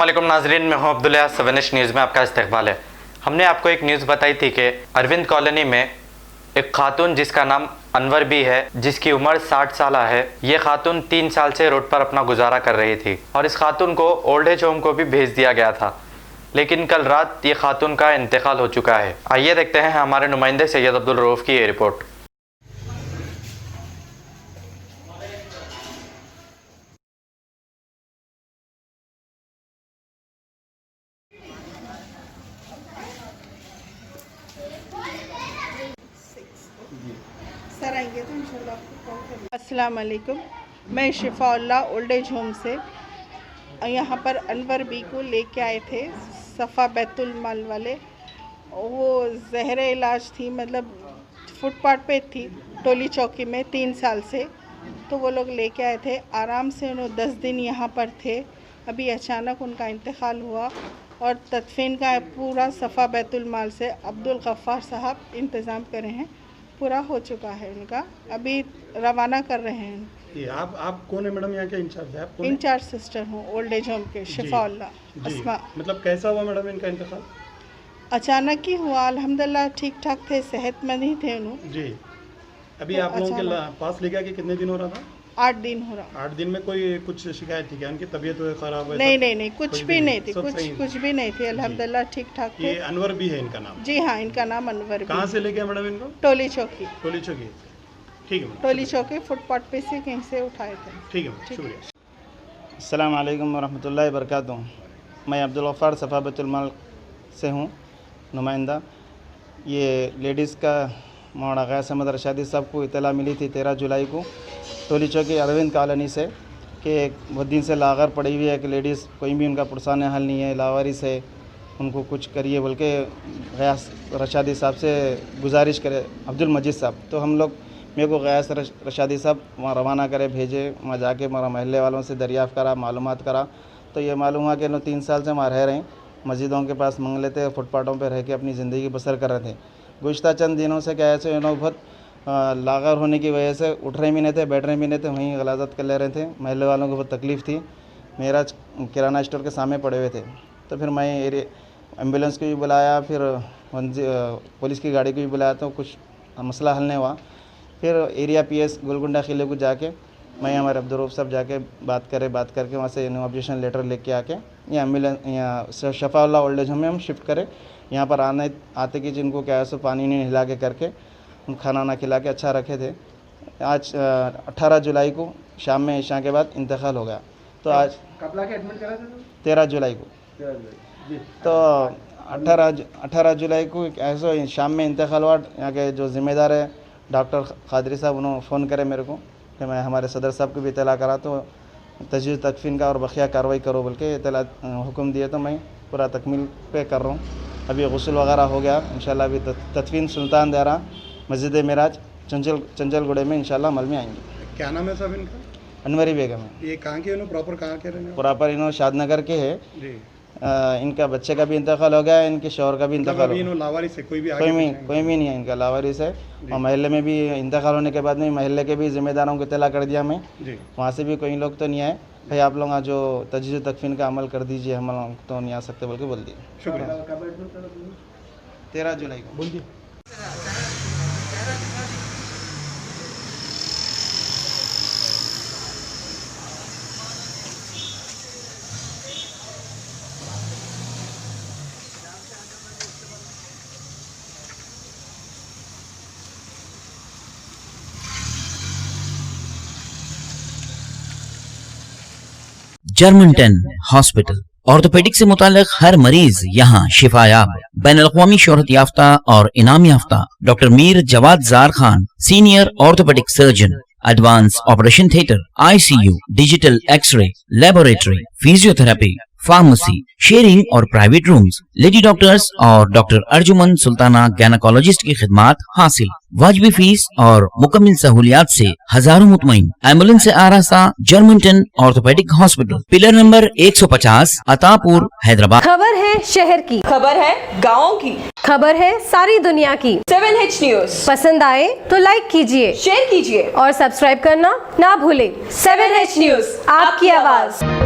अस्सलामुअलैकुम नाजरीन, मैं हूं अब्दुल्ला। 7H न्यूज़ में आपका इस्तकबाल है। हमने आपको एक न्यूज़ बताई थी कि अरविंद कॉलोनी में एक खातून जिसका नाम अनवर बी है, जिसकी उम्र 60 साल है, ये खातून 3 साल से रोड पर अपना गुजारा कर रही थी और इस खातून को ओल्ड एज होम को भी भेज दिया गया था, लेकिन कल रात ये खातून का इंतकाल हो चुका है। आइए देखते हैं हमारे नुमाइंदे सैयद अब्दुल रऊफ की ये रिपोर्ट। सर आएंगे तो इंशाल्लाह आपको कॉल करेंगे। अस्सलाम वालेकुम, मैं शिफाउल्लाह ओल्ड एज होम से यहाँ पर अनवर बी को लेके आए थे, सफ़ा बैतुल माल वाले। वो ज़हर इलाज थी, मतलब फुटपाथ पे थी टोली चौकी में 3 साल से। तो वो लोग लेके आए थे, आराम से उन्होंने 10 दिन यहाँ पर थे। अभी अचानक उनका इंतकाल हुआ और तदफीन का पूरा सफ़ा बैतुल माल से अब्दुल गफ़ार साहब इंतज़ाम करे हैं, पूरा हो चुका है उनका, अभी रवाना कर रहे हैं। ये आप कौन है मैडम, यहाँ के इंचार्ज है? आप कौन? इंचार्ज सिस्टर हूँ ओल्ड एज होम के, शिफाउल्लाह अस्मा। मतलब कैसा हुआ मैडम इनका इंतकाल? अचानक ही हुआ, अल्हम्दुलिल्लाह ठीक ठाक थे, सेहतमंद ही थे उन्होंने जी। अभी तो आप लोगों के पास लेके आके कितने दिन हो रहा था? 8 दिन हो रहा। 8 दिन में कोई कुछ शिकायत थी क्या? उनकी तबीयत खराब है? नहीं, कुछ भी नहीं थी, कुछ भी नहीं थी, अल्हम्दुलिल्लाह ठीक ठाक थे। ये अनवर भी है इनका नाम? जी हाँ, इनका नाम अनवर भी। कहाँ से लेके आए मैडम इनको? टोली चौकी। टोली चौकी, ठीक है। टोली चौकी फुटपाथ पे से कहीं से उठाए थे। ठीक है, शुक्रिया। अस्सलाम वालेकुम वरहमतुल्लाहि वबरकातुहू। मैं अब्दुल गफ़ार सफ़ा बैतुल माल से हूँ नुमाइंदा। ये लेडीज़ का मौलाना गैस अहमद रशादी साहब को इत्तला मिली थी 13 जुलाई को टोली चौकी अरविंद कॉलोनी से कि बहुत दिन से लागर पड़ी हुई है कि लेडीज़ कोई भी उनका पुरसान हल नहीं है, लावारिस है, उनको कुछ करिए बोल के गैस रशादी साहब से गुजारिश करे, अब्दुल मजीद साहब। तो हम लोग मेरे को गैस रशादी साहब वहाँ रवाना करे, भेजे। वहाँ जाके हमारा महल्ले वालों से दरियाफ़्त करा, मालूमात करा, तो ये मालूम हुआ कि लोग 3 साल से वहाँ रह रहे हैं, मस्जिदों के पास मंग लेते, फुटपाथों पर रह के अपनी ज़िंदगी बसर कर रहे थे। गुज़श्ता चंद दिनों से क्या ऐसे इन्होंने बहुत लागर होने की वजह से उठ रहे भी नहीं थे, बैठ रहे भी नहीं थे, वहीं गलाजत कर ले रहे थे। महल्ले वालों को बहुत तकलीफ़ थी। मेरा किराना स्टोर के सामने पड़े हुए थे। तो फिर मैं एम्बुलेंस को भी बुलाया, फिर पुलिस की गाड़ी को भी बुलाया, तो कुछ मसला हल नहीं हुआ। फिर एरिया PS गोलकुंडा किले को जाके मैं हमारे अब्दुल रऊफ साहब जाके बात करके वहाँ से ऑब्जेक्शन लेटर लेके आके ये एम्बुलेंस यहाँ शफाउल्लाह ओल्ड एज होम में हम शिफ्ट करें। यहाँ पर आते कि जिनको क्या है सो पानी नहीं हिला के करके खाना ना खिला के अच्छा रखे थे। आज 18 जुलाई को शाम में ईशा के बाद इंतकाल हो गया। तो आज कब लाके एडमिट करा था? 13 जुलाई को। तो 18 जुलाई को ऐसा शाम में इंतकाल हुआ। यहाँ के जो ज़िम्मेदार है डॉक्टर खादरी साहब, उन्होंने फ़ोन करे मेरे को कि मैं हमारे सदर साहब को भी इत्तला करा, तो तजवीज़ तदफीन का और बखिया कार्रवाई करो बोल के इत्तला हुक्म दिए। तो मैं पूरा तकमील पे कर रहा हूँ। अभी गुस्ल वगैरह हो गया, इंशाल्लाह अभी तदफीन सुल्तान दहरा मस्जिद मेराज चंचलगुड़े में इंशाल्लाह अमल में आएंगे। क्या नाम है साहब इनका? अनवरी बेगम है। ये कहाँ के इन्होंने प्रॉपर कहाँ के रहने? प्रॉपर इन्होंने शादनगर के है जी। इनका बच्चे का भी इंतकाल हो गया है, इनके शौहर का भी इंतकाल हो गया। लावारिस है? कोई भी नहीं है इनका, लावारिस है। और महल्ले में भी इंतकाल होने के बाद में महल्ले के भी ज़िम्मेदारों को इत्तला कर दिया मैं। वहाँ से भी कोई लोग तो नहीं आए, भाई आप लोग जो तजवीज़ तदफीन का अमल कर दीजिए, हम लोग तो नहीं आ सकते बोल के बोल दिए। शुक्रिया। 13 जुलाई को बोल दिए। जर्मनटन हॉस्पिटल ऑर्थोपेडिक से मुताल्लिक हर मरीज यहाँ शिफायाब। बैनुल-अक़वामी शोहरत याफ्ता और इनाम याफ्ता doctor Mir Jawad Zar Khan, senior orthopaedic surgeon, advance operation theatre, ICU, digital x ray, laboratory, physiotherapy, pharmacy, sharing और प्राइवेट रूम्स, लेडी डॉक्टर्स और डॉक्टर अर्जुमन सुल्ताना गैनकोलॉजिस्ट की खिदमात हासिल। वाजिबी फीस और मुकम्मल सहूलियात से हजारों मुतमईन। एम्बुलेंस से आरास्ता Germanton orthopaedic hospital, pillar number 150, Attapur, Hyderabad. खबर है शहर की, खबर है गाँव की, खबर है सारी दुनिया की। 7H न्यूज़ पसंद आए तो लाइक कीजिए, शेयर कीजिए और सब्सक्राइब करना ना भूले। 7H न्यूज़, आपकी आवाज।